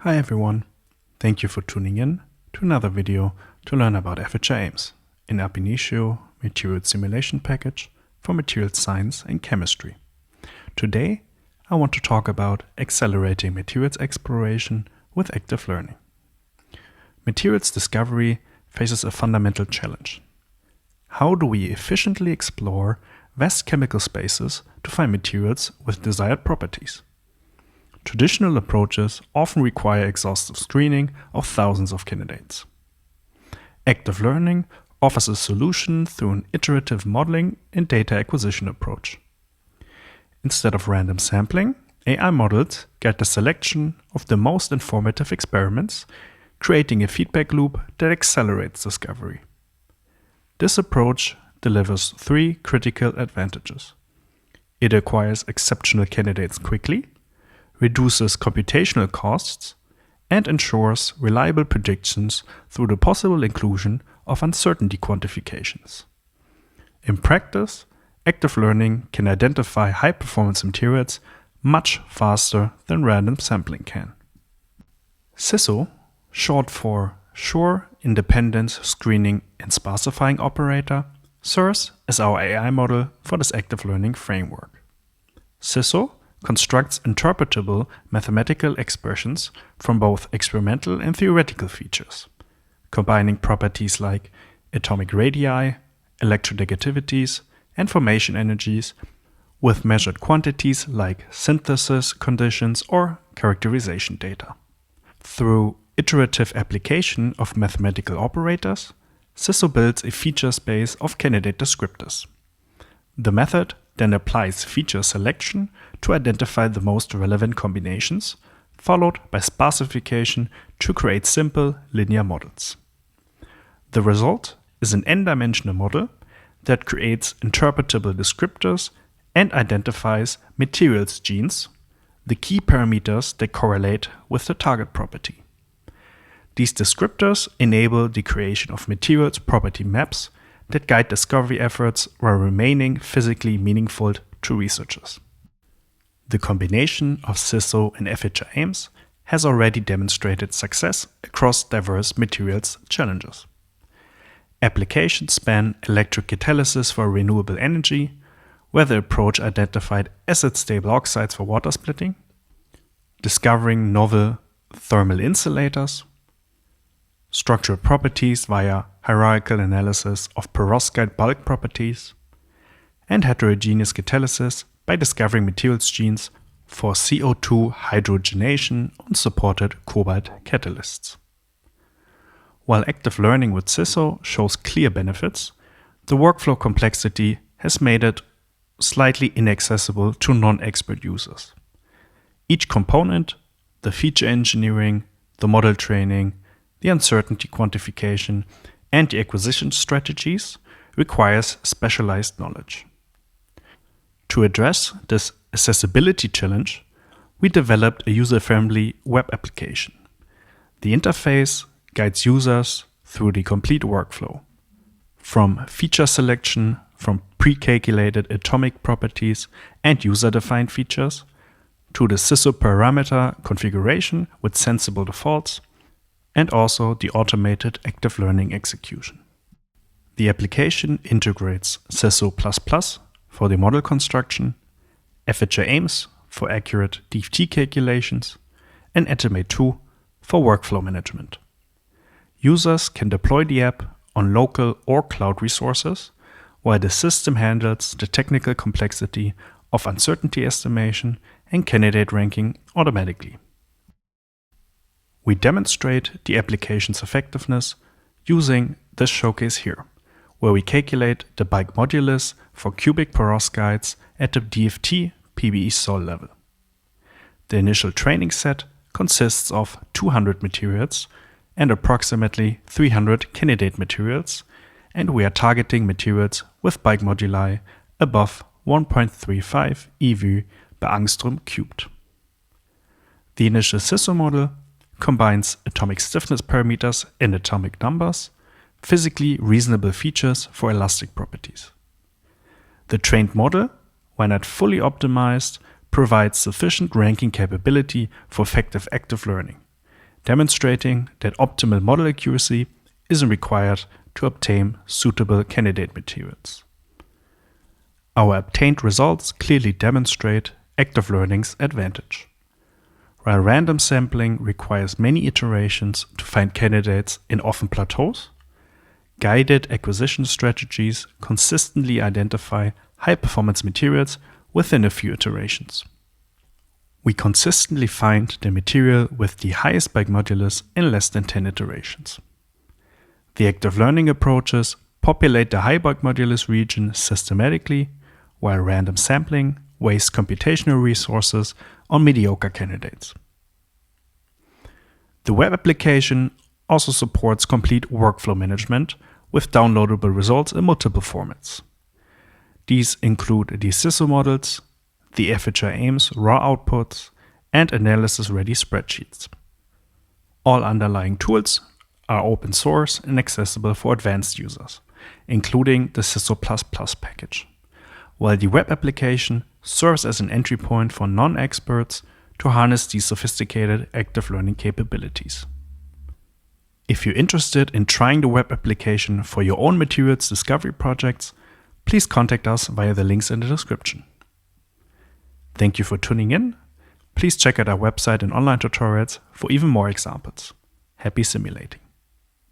Hi everyone, thank you for tuning in to another video to learn about FHI-aims, an ab initio material simulation package for materials science and chemistry. Today I want to talk about accelerating materials exploration with active learning. Materials discovery faces a fundamental challenge. How do we efficiently explore vast chemical spaces to find materials with desired properties? Traditional approaches often require exhaustive screening of thousands of candidates. Active learning offers a solution through an iterative modeling and data acquisition approach. Instead of random sampling, AI models guide the selection of the most informative experiments, creating a feedback loop that accelerates discovery. This approach delivers three critical advantages. It acquires exceptional candidates quickly, reduces computational costs, and ensures reliable predictions through the possible inclusion of uncertainty quantifications. In practice, active learning can identify high-performance materials much faster than random sampling can. SISSO, short for Sure Independence Screening and Sparsifying Operator, serves as our AI model for this active learning framework. SISSO constructs interpretable mathematical expressions from both experimental and theoretical features, combining properties like atomic radii, electronegativities, and formation energies with measured quantities like synthesis conditions or characterization data. Through iterative application of mathematical operators, SISSO builds a feature space of candidate descriptors. The method then applies feature selection to identify the most relevant combinations, followed by sparsification to create simple linear models. The result is an n-dimensional model that creates interpretable descriptors and identifies materials genes, the key parameters that correlate with the target property. These descriptors enable the creation of materials property maps that guide discovery efforts while remaining physically meaningful to researchers. The combination of SISSO and FHI-aims has already demonstrated success across diverse materials challenges. Applications span electric catalysis for renewable energy, where the approach identified acid-stable oxides for water splitting, discovering novel thermal insulators, structural properties via hierarchical analysis of perovskite bulk properties, and heterogeneous catalysis by discovering materials genes for CO2 hydrogenation on supported cobalt catalysts. While active learning with SISSO shows clear benefits, the workflow complexity has made it slightly inaccessible to non-expert users. Each component, the feature engineering, the model training, the uncertainty quantification, and the acquisition strategies requires specialized knowledge. To address this accessibility challenge, we developed a user-friendly web application. The interface guides users through the complete workflow, from feature selection from pre-calculated atomic properties and user-defined features, to the SISSO parameter configuration with sensible defaults, and also the automated active learning execution. The application integrates SISSO++ for the model construction, FHI-aims for accurate DFT calculations, and Automate2 for workflow management. Users can deploy the app on local or cloud resources, while the system handles the technical complexity of uncertainty estimation and candidate ranking automatically. We demonstrate the application's effectiveness using this showcase here, where we calculate the bulk modulus for cubic perovskites at the DFT PBE sol level. The initial training set consists of 200 materials and approximately 300 candidate materials, and we are targeting materials with bulk moduli above 1.35 eV per angstrom cubed. The initial SISSO model combines atomic stiffness parameters and atomic numbers, physically reasonable features for elastic properties. The trained model, when not fully optimized, provides sufficient ranking capability for effective active learning, demonstrating that optimal model accuracy isn't required to obtain suitable candidate materials. Our obtained results clearly demonstrate active learning's advantage. While random sampling requires many iterations to find candidates and often plateaus, guided acquisition strategies consistently identify high-performance materials within a few iterations. We consistently find the material with the highest bike modulus in less than 10 iterations. The active learning approaches populate the high bike modulus region systematically, while random sampling wastes computational resources on mediocre candidates. The web application also supports complete workflow management with downloadable results in multiple formats. These include the SISSO models, the FHI-aims raw outputs, and analysis-ready spreadsheets. All underlying tools are open source and accessible for advanced users, including the SISSO++ package, while the web application serves as an entry point for non-experts to harness these sophisticated active learning capabilities. If you're interested in trying the web application for your own materials discovery projects, please contact us via the links in the description. Thank you for tuning in. Please check out our website and online tutorials for even more examples. Happy simulating!